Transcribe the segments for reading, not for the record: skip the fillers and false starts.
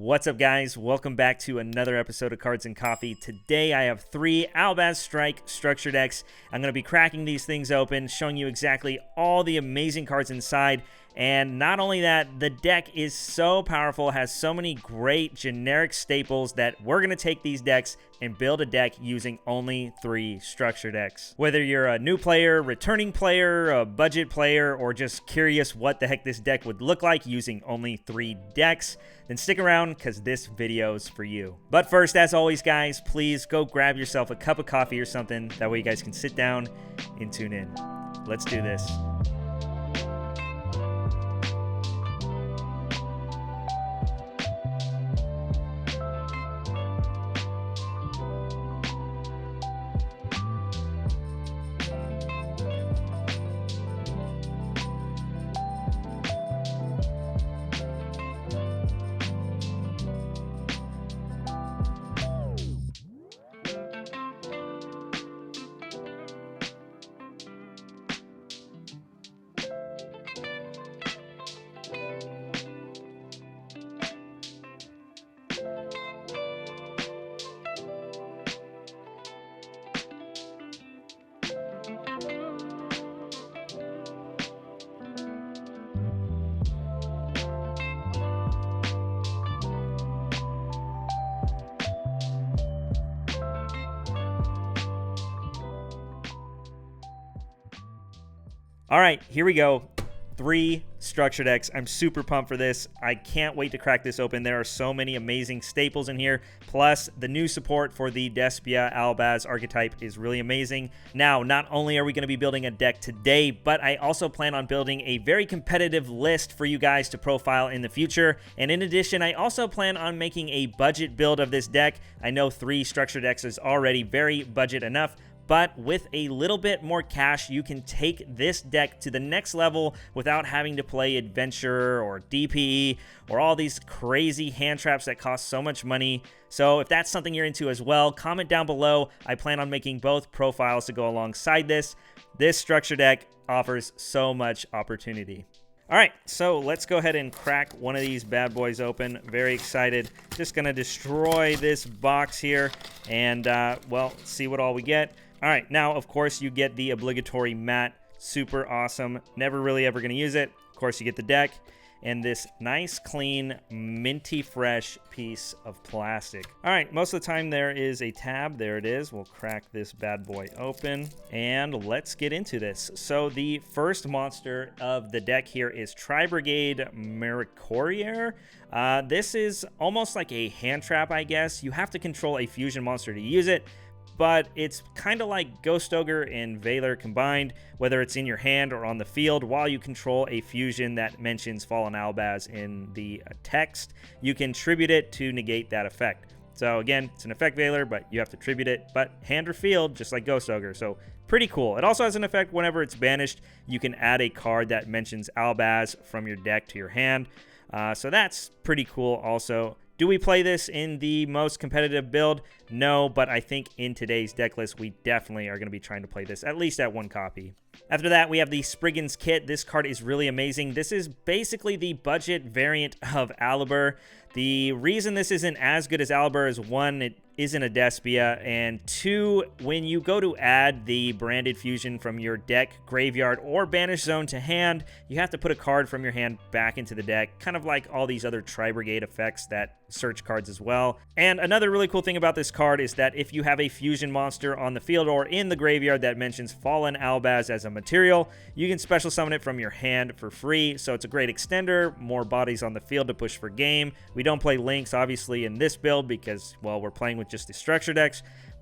What's up, guys? Welcome back to another episode of Cards and Coffee. Today I have 3 Albaz Strike structure decks. I'm going to be cracking these things open, showing you exactly all the amazing cards inside. And not only that, the deck is so powerful, has so many great generic staples that we're going to take these decks and build a deck using only 3 structure decks. Whether you're a new player, returning player, a budget player, or just curious what the heck this deck would look like using only 3 decks, then stick around because this video's for you. But first, as always, guys, please go grab yourself a cup of coffee or something. That way you guys can sit down and tune in. Let's do this. All right, here we go. 3 structure decks. I'm super pumped for this. I can't wait to crack this open. There are so many amazing staples in here. Plus, the new support for the Despia Albaz archetype is really amazing. Now, not only are we going to be building a deck today, but I also plan on building a very competitive list for you guys to profile in the future. And in addition, I also plan on making a budget build of this deck. I know 3 structure decks is already very budget enough, but with a little bit more cash, you can take this deck to the next level without having to play Adventure or DPE or all these crazy hand traps that cost so much money. So if that's something you're into as well, comment down below. I plan on making both profiles to go alongside this. This structure deck offers so much opportunity. All right, so let's go ahead and crack one of these bad boys open. Very excited. Just gonna destroy this box here and, well, see what all we get. All right, now, of course, you get the obligatory mat. Super awesome. Never really ever going to use it. Of course, you get the deck and this nice, clean, minty fresh piece of plastic. All right, most of the time there is a tab. There it is. We'll crack this bad boy open and let's get into this. So the first monster of the deck here is Tri-Brigade Maricourier. This is almost like a hand trap, I guess. You have to control a fusion monster to use it, but it's kind of like Ghost Ogre and Valor combined, whether it's in your hand or on the field. While you control a fusion that mentions Fallen Albaz in the text, you can tribute it to negate that effect. So again, it's an effect Valor, but you have to tribute it, but hand or field, just like Ghost Ogre. So pretty cool. It also has an effect whenever it's banished. You can add a card that mentions Albaz from your deck to your hand. So that's pretty cool also. Do we play this in the most competitive build? No, but I think in today's deck list, we definitely are going to be trying to play this, at least at 1 copy. After that, we have the Spriggan's Kit. This card is really amazing. This is basically the budget variant of Albaz. The reason this isn't as good as Albaz is, 1, it isn't a Despia, and 2, when you go to add the branded fusion from your deck, graveyard, or banish zone to hand, you have to put a card from your hand back into the deck, kind of like all these other Tri-Brigade effects that search cards as well. And another really cool thing about this card is that if you have a fusion monster on the field or in the graveyard that mentions Fallen Albaz as a material, you can special summon it from your hand for free. So it's a great extender, more bodies on the field to push for game. We don't play links, obviously, in this build because, well, we're playing with just the structure decks,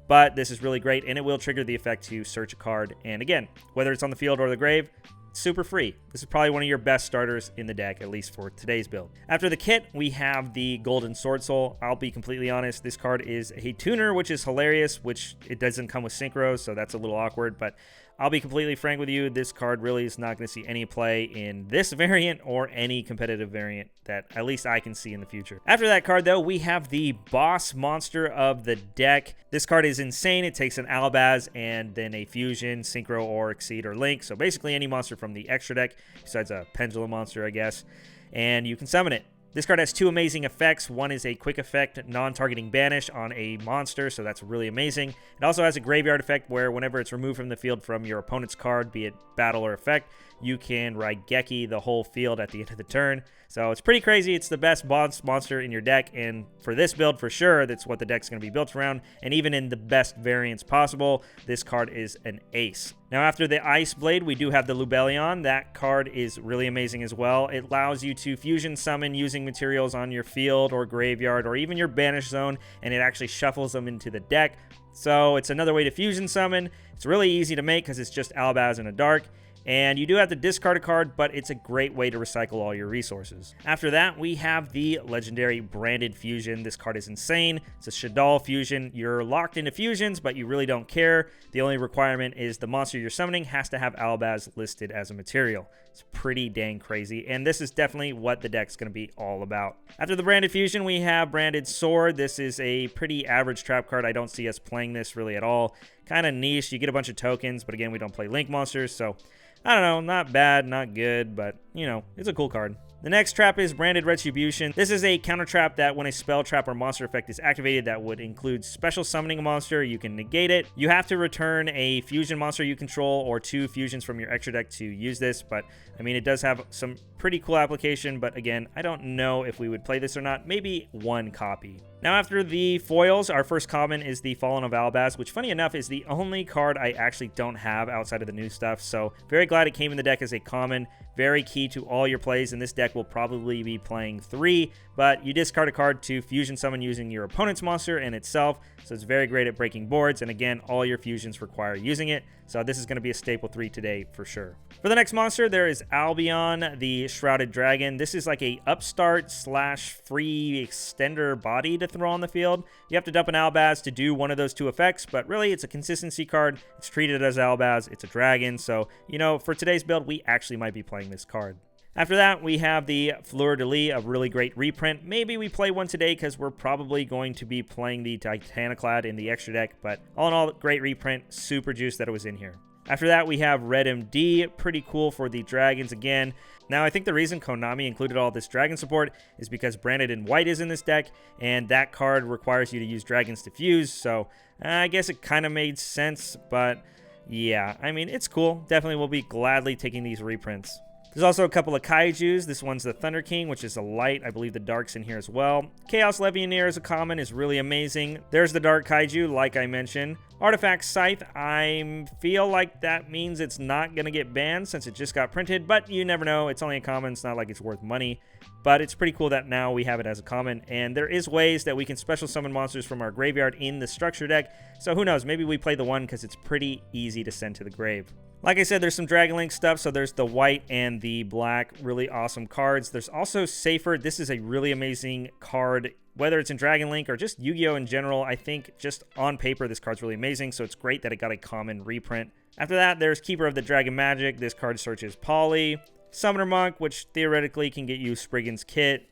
but this is really great, and it will trigger the effect to search a card. And again, whether it's on the field or the grave, super free. This is probably one of your best starters in the deck, at least for today's build. After the kit, we have the Golden Sword Soul. I'll be completely honest, this card is a tuner, which is hilarious, which it doesn't come with synchros, so that's a little awkward, but I'll be completely frank with you, this card really is not going to see any play in this variant or any competitive variant that at least I can see in the future. After that card, though, we have the boss monster of the deck. This card is insane. It takes an Albaz and then a fusion, synchro, or exceed, or link. So basically any monster from the extra deck, besides a pendulum monster, I guess, and you can summon it. This card has two amazing effects. One is a quick effect, non-targeting banish on a monster, so that's really amazing. It also has a graveyard effect where whenever it's removed from the field from your opponent's card, be it battle or effect, you can Raigeki the whole field at the end of the turn. So it's pretty crazy. It's the best boss monster in your deck, and for this build, for sure, that's what the deck's going to be built around. And even in the best variants possible, this card is an ace. Now, after the Ice Blade, we do have the Lubellion. That card is really amazing as well. It allows you to fusion summon using materials on your field or graveyard or even your banish zone, and it actually shuffles them into the deck. So it's another way to fusion summon. It's really easy to make because it's just Albaz in a dark. And you do have to discard a card, but it's a great way to recycle all your resources. After that, we have the legendary Branded Fusion. This card is insane. It's a Shaddoll fusion. You're locked into fusions, but you really don't care. The only requirement is the monster you're summoning has to have Albaz listed as a material. It's pretty dang crazy, and this is definitely what the deck's going to be all about. After the Branded Fusion, we have Branded Sword. This is a pretty average trap card. I don't see us playing this really at all. Kind of niche. You get a bunch of tokens, but again, we don't play Link monsters, so I don't know, not bad, not good, but, you know, it's a cool card. The next trap is Branded Retribution. This is a counter trap that when a spell, trap, or monster effect is activated that would include special summoning a monster, you can negate it. You have to return a fusion monster you control or 2 fusions from your extra deck to use this, but I mean, it does have some pretty cool application, but again, I don't know if we would play this or not. Maybe 1 copy. Now, after the foils, our first common is the Fallen of Albaz, which funny enough is the only card I actually don't have outside of the new stuff, so very glad it came in the deck as a common. Very key to all your plays, and this deck will probably be playing 3, but you discard a card to fusion summon using your opponent's monster and itself, so it's very great at breaking boards, and again, all your fusions require using it, so this is going to be a staple 3 today for sure. For the next monster, there is Albion, the Shrouded Dragon. This is like a upstart slash free extender body to throw on the field. You have to dump an Albaz to do one of those 2 effects, but really it's a consistency card. It's treated as Albaz. It's a dragon, so, you know, for today's build, we actually might be playing this card. After that, we have the Fleur de Lis, a really great reprint. Maybe we play one today because we're probably going to be playing the Titaniclad in the extra deck, but all in all, great reprint. Super juiced that it was in here. After that, we have Red MD, pretty cool for the dragons again. Now, I think the reason Konami included all this dragon support is because Branded in White is in this deck, and that card requires you to use dragons to fuse, so I guess it kind of made sense, but yeah, I mean, it's cool. Definitely will be gladly taking these reprints. There's also a couple of Kaijus. This one's the Thunder King, which is a light. I believe the Dark's in here as well. Chaos Legionnaire as a common is really amazing. There's the Dark Kaiju, like I mentioned. Artifact Scythe, I feel like that means it's not going to get banned since it just got printed, but you never know. It's only a common. It's not like it's worth money, but it's pretty cool that now we have it as a common, and there is ways that we can special summon monsters from our graveyard in the structure deck, so who knows, maybe we play the one because it's pretty easy to send to the grave. Like I said, there's some Dragon Link stuff, so there's the white and the black, really awesome cards. There's also Safer. This is a really amazing card, whether it's in Dragon Link or just Yu-Gi-Oh! In general. I think just on paper, this card's really amazing, so it's great that it got a common reprint. After that, there's Keeper of the Dragon Magic. This card searches Poly. Summoner Monk, which theoretically can get you Spriggan's Kit.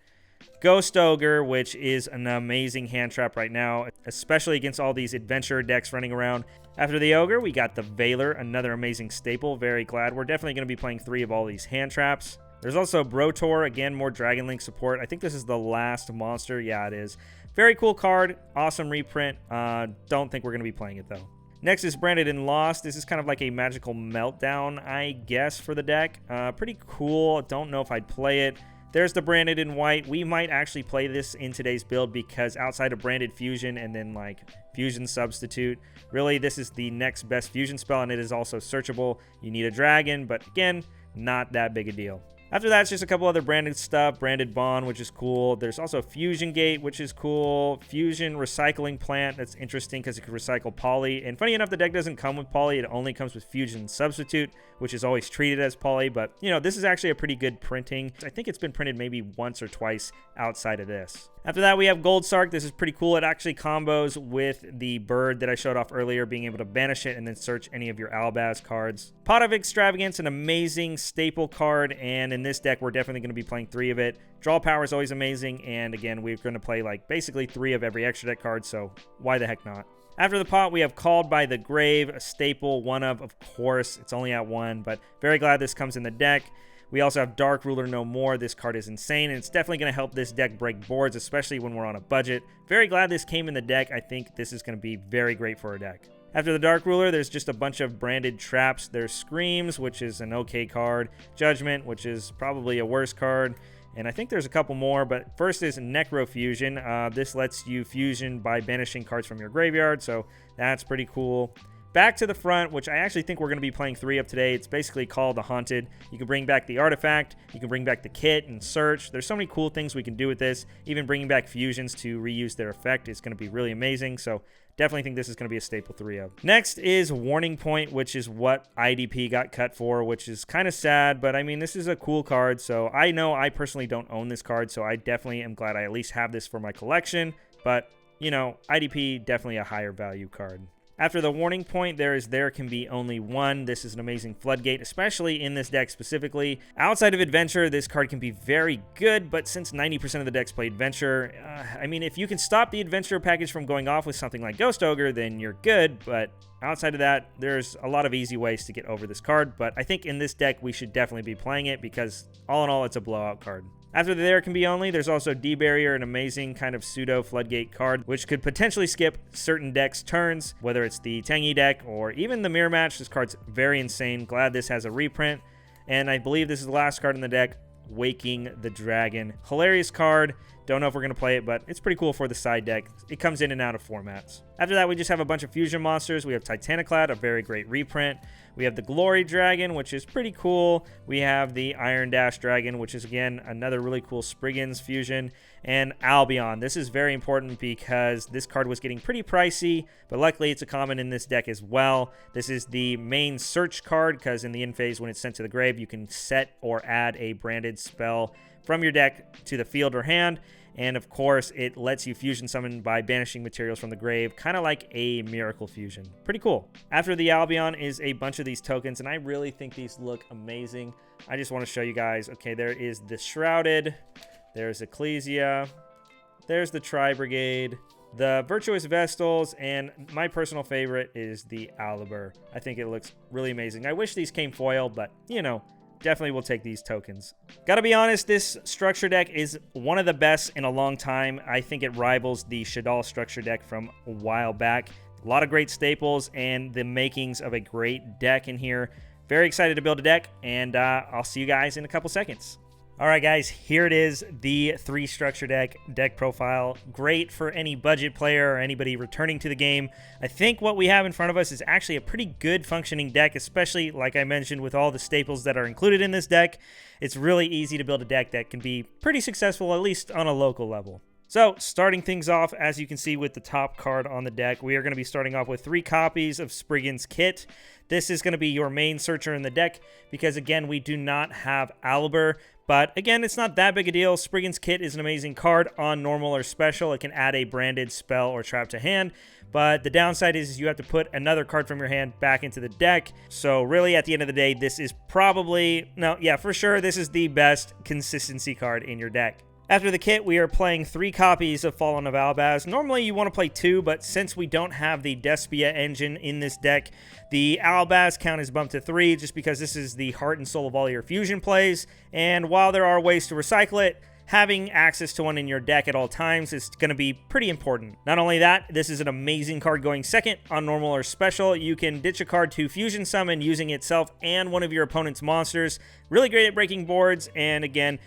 Ghost Ogre, which is an amazing hand trap right now, especially against all these adventure decks running around. After the Ogre, we got the Veiler, another amazing staple. Very glad. We're definitely going to be playing 3 of all these hand traps. There's also Brotor, again, more Dragon Link support. I think this is the last monster. Yeah, it is. Very cool card. Awesome reprint. Don't think we're going to be playing it, though. Next is Branded and Lost. This is kind of like a magical meltdown, I guess, for the deck. Pretty cool. Don't know if I'd play it. There's the Branded in White. We might actually play this in today's build because outside of Branded Fusion and then like Fusion Substitute, really this is the next best fusion spell, and it is also searchable. You need a dragon, but again, not that big a deal. After that, it's just a couple other branded stuff. Branded Bond, which is cool. There's also Fusion Gate, which is cool. Fusion Recycling Plant, that's interesting because it can recycle Poly. And funny enough, the deck doesn't come with Poly. It only comes with Fusion Substitute, which is always treated as Poly. But, you know, this is actually a pretty good printing. I think it's been printed maybe once or twice outside of this. After that, we have Gold Sark. This is pretty cool. It actually combos with the bird that I showed off earlier, being able to banish it and then search any of your Albaz cards. Pot of Extravagance, an amazing staple card, and in this deck, we're definitely going to be playing 3 of it. Draw power is always amazing, and again, we're going to play like basically 3 of every extra deck card, so why the heck not? After the pot, we have Called by the Grave, a staple, of course. It's only at 1, but very glad this comes in the deck. We also have Dark Ruler No More. This card is insane, and it's definitely going to help this deck break boards, especially when we're on a budget. Very glad this came in the deck. I think this is going to be very great for our deck. After the Dark Ruler, there's just a bunch of branded traps. There's Screams, which is an okay card. Judgment, which is probably a worse card. And I think there's a couple more, but first is Necrofusion. This lets you fusion by banishing cards from your graveyard, so that's pretty cool. Back to the front, which I actually think we're going to be playing 3 of today. It's basically called the Haunted. You can bring back the artifact, you can bring back the kit and search. There's so many cool things we can do with this. Even bringing back fusions to reuse their effect is going to be really amazing, so definitely think this is going to be a staple 3 of. Next is Warning Point, which is what IDP got cut for, which is kind of sad, but I mean, this is a cool card, so I know I personally don't own this card, so I definitely am glad I at least have this for my collection, but, you know, IDP, definitely a higher value card. After the Warning Point, there can be only one. This is an amazing floodgate, especially in this deck specifically. Outside of Adventure, this card can be very good, but since 90% of the decks play Adventure, I mean, if you can stop the Adventure package from going off with something like Ghost Ogre, then you're good, but outside of that, there's a lot of easy ways to get over this card, but I think in this deck, we should definitely be playing it because all in all, it's a blowout card. After the There Can Be Only, there's also D-Barrier, an amazing kind of pseudo floodgate card, which could potentially skip certain decks' turns, whether it's the Tangy deck or even the Mirror Match. This card's very insane. Glad this has a reprint. And I believe this is the last card in the deck, Waking the Dragon. Hilarious card. Don't know if we're going to play it, but it's pretty cool for the side deck. It comes in and out of formats. After that, we just have a bunch of fusion monsters. We have Titaniclad, a very great reprint. We have the Glory Dragon, which is pretty cool. We have the Iron Dash Dragon, which is, again, another really cool Spriggans fusion. And Albion. This is very important because this card was getting pretty pricey, but luckily it's a common in this deck as well. This is the main search card because in the end phase, when it's sent to the grave, you can set or add a branded spell from your deck to the field or hand. And of course, it lets you fusion summon by banishing materials from the grave, kind of like a Miracle Fusion. Pretty cool. After the Albion is a bunch of these tokens, and I really think these look amazing. I just want to show you guys. Okay, there is the Shrouded, there's Ecclesia, there's the Tri-Brigade, the Virtuous Vestals, and my personal favorite is the Albaz. I think it looks really amazing. I wish these came foil, but, you know, definitely will take these tokens. Gotta be honest, this structure deck is one of the best in a long time. I think it rivals the Shaddoll structure deck from a while back. A lot of great staples and the makings of a great deck in here. Very excited to build a deck, and I'll see you guys in a couple seconds. All right, guys, here it is, the 3 structure deck profile. Great for any budget player or anybody returning to the game. I think what we have in front of us is actually a pretty good functioning deck, especially, like I mentioned, with all the staples that are included in this deck. It's really easy to build a deck that can be pretty successful, at least on a local level. So, starting things off, as you can see with the top card on the deck, we are going to be starting off with 3 copies of Spriggan's Kit. This is going to be your main searcher in the deck because, again, we do not have Albaz. But again, it's not that big a deal. Spriggan's Kit is an amazing card on normal or special. It can add a branded spell or trap to hand. But the downside is you have to put another card from your hand back into the deck. So really, at the end of the day, this is probably, no, yeah, for sure, this is the best consistency card in your deck. After the kit, we are playing 3 copies of Fallen of Albaz. Normally, you want to play 2, but since we don't have the Despia engine in this deck, the Albaz count is bumped to 3 just because this is the heart and soul of all your fusion plays. And while there are ways to recycle it, having access to one in your deck at all times is going to be pretty important. Not only that, this is an amazing card going second on normal or special. You can ditch a card to fusion summon using itself and one of your opponent's monsters. Really great at breaking boards, and again,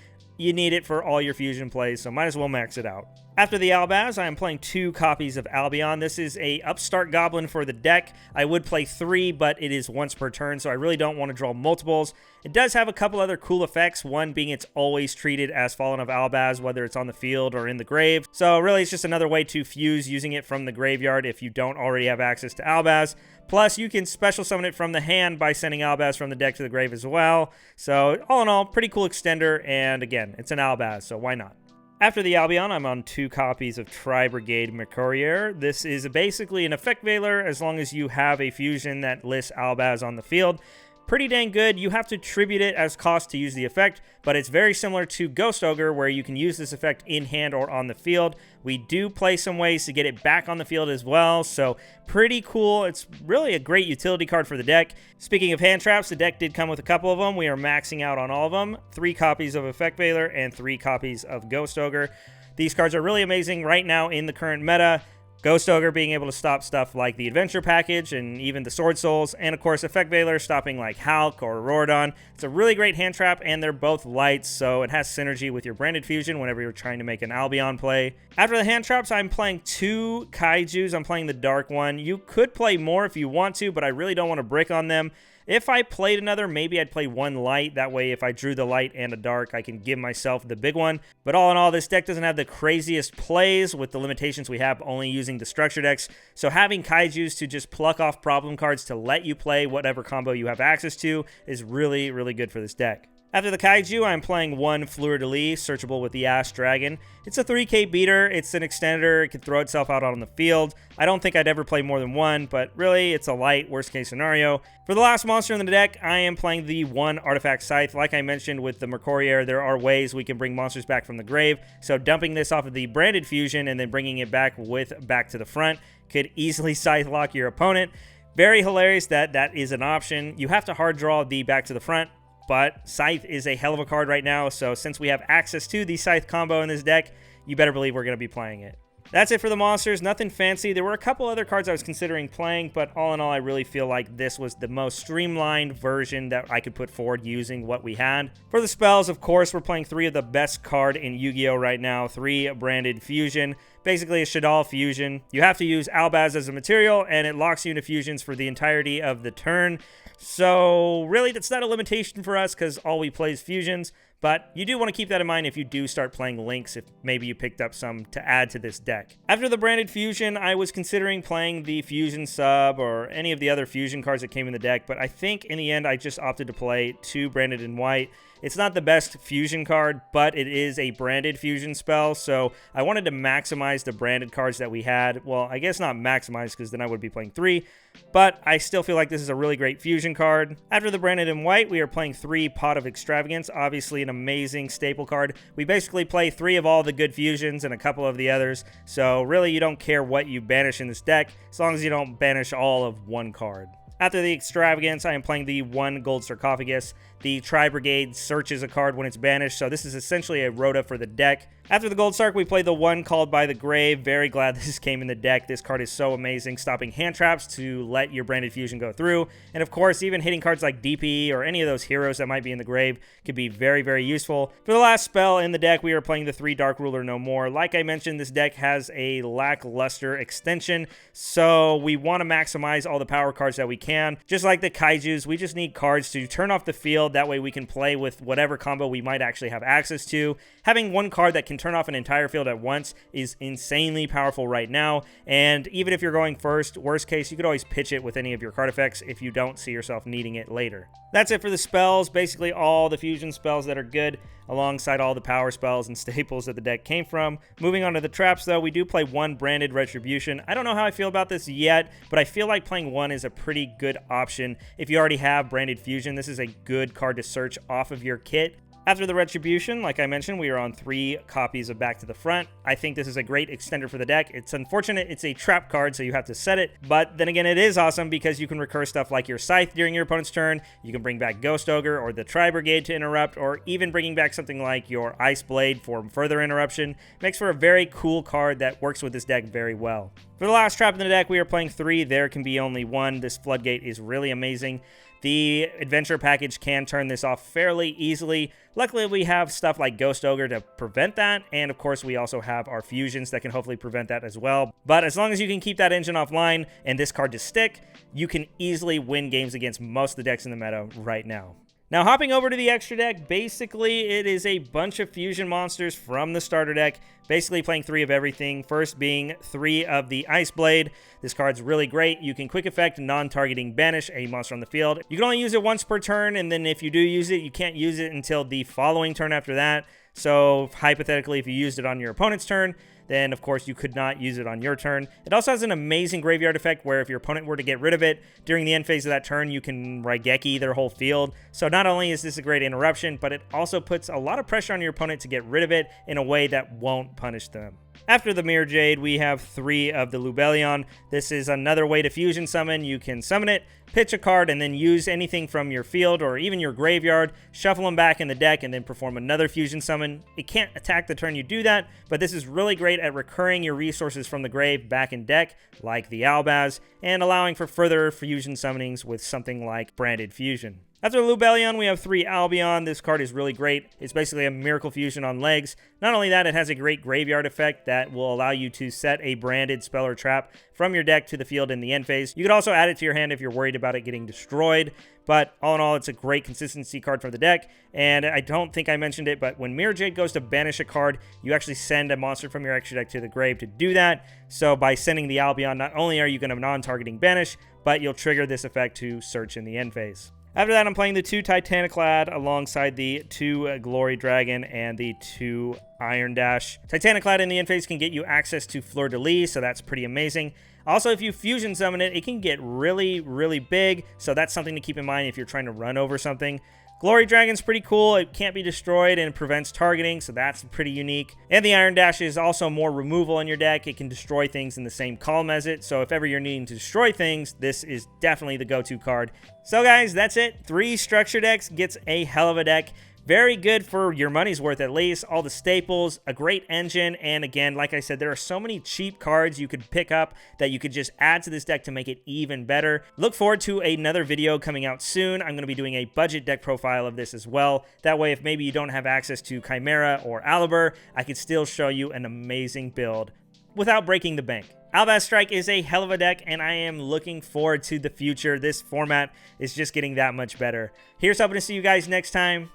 you need it for all your fusion plays, so might as well max it out. After the Albaz, I am playing 2 copies of Albion. This is a upstart goblin for the deck. I would play 3, but it is once per turn, so I really don't want to draw multiples. It does have a couple other cool effects, one being it's always treated as Fallen of Albaz, whether it's on the field or in the grave. So really, it's just another way to fuse using it from the graveyard if you don't already have access to Albaz. Plus, you can special summon it from the hand by sending Albaz from the deck to the grave as well. So, all in all, pretty cool extender, and again, it's an Albaz, so why not? After the Albion, I'm on 2 copies of Tri-Brigade Mercurier. This is basically an effect veiler as long as you have a fusion that lists Albaz on the field. pretty dang good. You have to tribute it as cost to use the effect, but it's very similar to Ghost Ogre, where you can use this effect in hand or on the field. We do play some ways to get it back on the field as well, so pretty cool. It's really a great utility card for the deck. Speaking of hand traps, the deck did come with a couple of them. We are maxing out on all of them. 3 copies of Effect Veiler and 3 copies of Ghost Ogre. These cards are really amazing right now in the current meta. Ghost Ogre being able to stop stuff like the Adventure Package and even the Sword Souls, and of course Effect Veiler stopping like Hulk or Auroradon. It's a really great hand trap, and they're both lights, so it has synergy with your Branded Fusion whenever you're trying to make an Albion play. After the hand traps, I'm playing 2 Kaijus. I'm playing the Dark one. You could play more if you want to, but I really don't want to brick on them. If I played another, maybe I'd play 1 light. That way, if I drew the light and a dark, I can give myself the big one. But all in all, this deck doesn't have the craziest plays with the limitations we have only using the structure decks. So having Kaijus to just pluck off problem cards to let you play whatever combo you have access to is really, really good for this deck. After the Kaiju, I'm playing 1 Fleur-de-Lis, searchable with the Ash Dragon. It's a 3k beater, it's an extender, it can throw itself out on the field. I don't think I'd ever play more than 1, but really, it's a light, worst case scenario. For the last monster in the deck, I am playing the 1 Artifact Scythe. Like I mentioned with the Mercurier, there are ways we can bring monsters back from the grave, so dumping this off of the Branded Fusion and then bringing it back with Back to the Front could easily Scythe lock your opponent. Very hilarious that that is an option. You have to hard draw the Back to the Front, but Scythe is a hell of a card right now, so since we have access to the Scythe combo in this deck, you better believe we're going to be playing it. That's it for the monsters, nothing fancy. There were a couple other cards I was considering playing, but all in all, I really feel like this was the most streamlined version that I could put forward using what we had. For the spells, of course, we're playing 3 of the best card in Yu-Gi-Oh! Right now, 3 Branded Fusion. Basically a Shaddoll fusion. You have to use Albaz as a material, and it locks you into fusions for the entirety of the turn. So really, that's not a limitation for us because all we play is fusions. But you do want to keep that in mind if you do start playing links, if maybe you picked up some to add to this deck. After the Branded Fusion, I was considering playing the Fusion Sub or any of the other fusion cards that came in the deck, but I think in the end I just opted to play 2 Branded in White. It's not the best fusion card, but it is a branded fusion spell, so I wanted to maximize the branded cards that we had. Well, I guess not maximize, because then I would be playing 3, but I still feel like this is a really great fusion card. After the Branded in White, we are playing 3 Pot of Extravagance, obviously an amazing staple card. We basically play 3 of all the good fusions and a couple of the others, so really you don't care what you banish in this deck, as long as you don't banish all of 1 card. After the Extravagance, I am playing the 1 Gold Sarcophagus. The Tri-Brigade searches a card when it's banished, so this is essentially a Rhoda for the deck. After the Gold Sark, we play the 1 Called by the Grave. Very glad this came in the deck. This card is so amazing, stopping hand traps to let your Branded Fusion go through. And of course, even hitting cards like DP or any of those heroes that might be in the grave could be very, very useful. For the last spell in the deck, we are playing the 3 Dark Ruler No More. Like I mentioned, this deck has a lackluster extension, so we want to maximize all the power cards that we can. Just like the Kaijus, we just need cards to turn off the field. That way we can play with whatever combo we might actually have access to. Having 1 card that can turn off an entire field at once is insanely powerful right now, and even if you're going first, worst case, you could always pitch it with any of your card effects if you don't see yourself needing it later. That's it for the spells, basically all the fusion spells that are good, alongside all the power spells and staples that the deck came from. Moving on to the traps though, we do play 1 Branded Retribution. I don't know how I feel about this yet, but I feel like playing 1 is a pretty good option. If you already have Branded Fusion, this is a good card to search off of your kit. After the Retribution, like I mentioned, we are on 3 copies of Back to the Front. I think this is a great extender for the deck. It's unfortunate it's a trap card, so you have to set it. But then again, it is awesome because you can recur stuff like your Scythe during your opponent's turn. You can bring back Ghost Ogre or the Tri-Brigade to interrupt, or even bringing back something like your Ice Blade for further interruption. Makes for a very cool card that works with this deck very well. For the last trap in the deck, we are playing 3. There can be only 1. This Floodgate is really amazing. The Adventure Package can turn this off fairly easily. Luckily, we have stuff like Ghost Ogre to prevent that, and of course, we also have our fusions that can hopefully prevent that as well. But as long as you can keep that engine offline and this card to stick, you can easily win games against most of the decks in the meta right now. Now, hopping over to the extra deck, basically it is a bunch of fusion monsters from the starter deck, basically playing 3 of everything, first being 3 of the Ice Blade. This card's really great. You can quick effect non-targeting banish a monster on the field. You can only use it once per turn, and then if you do use it, you can't use it until the following turn after that. So hypothetically, if you used it on your opponent's turn, then of course you could not use it on your turn. It also has an amazing graveyard effect where if your opponent were to get rid of it during the end phase of that turn, you can Raigeki their whole field. So not only is this a great interruption, but it also puts a lot of pressure on your opponent to get rid of it in a way that won't punish them. After the Mirror Jade, we have 3 of the Lubellion. This is another way to fusion summon. You can summon it, pitch a card, and then use anything from your field or even your graveyard, shuffle them back in the deck, and then perform another fusion summon. It can't attack the turn you do that, but this is really great at recurring your resources from the grave back in deck, like the Albaz, and allowing for further fusion summonings with something like Branded Fusion. After Lubellion, we have 3 Albion. This card is really great. It's basically a Miracle Fusion on legs. Not only that, it has a great graveyard effect that will allow you to set a branded spell or trap from your deck to the field in the end phase. You could also add it to your hand if you're worried about it getting destroyed. But all in all, it's a great consistency card for the deck. And I don't think I mentioned it, but when Mirror Jade goes to banish a card, you actually send a monster from your extra deck to the grave to do that. So by sending the Albion, not only are you going to non-targeting banish, but you'll trigger this effect to search in the end phase. After that, I'm playing the 2 Titaniclad alongside the 2 Glory Dragon and the 2 Iron Dash. Titaniclad in the end phase can get you access to Fleur de Lis, so that's pretty amazing. Also, if you fusion summon it, it can get really, really big, so that's something to keep in mind if you're trying to run over something. Glory Dragon's pretty cool. It can't be destroyed and it prevents targeting, so that's pretty unique. And the Iron Dash is also more removal in your deck. It can destroy things in the same column as it, so if ever you're needing to destroy things, this is definitely the go-to card. So guys, that's it. 3 structure decks gets a hell of a deck. Very good for your money's worth at least. All the staples, a great engine, and again, like I said, there are so many cheap cards you could pick up that you could just add to this deck to make it even better. Look forward to another video coming out soon. I'm going to be doing a budget deck profile of this as well. That way, if maybe you don't have access to Chimera or Alibur, I could still show you an amazing build without breaking the bank. Albaz Strike is a hell of a deck, and I am looking forward to the future. This format is just getting that much better. Here's hoping to see you guys next time.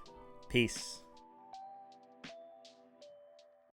Peace.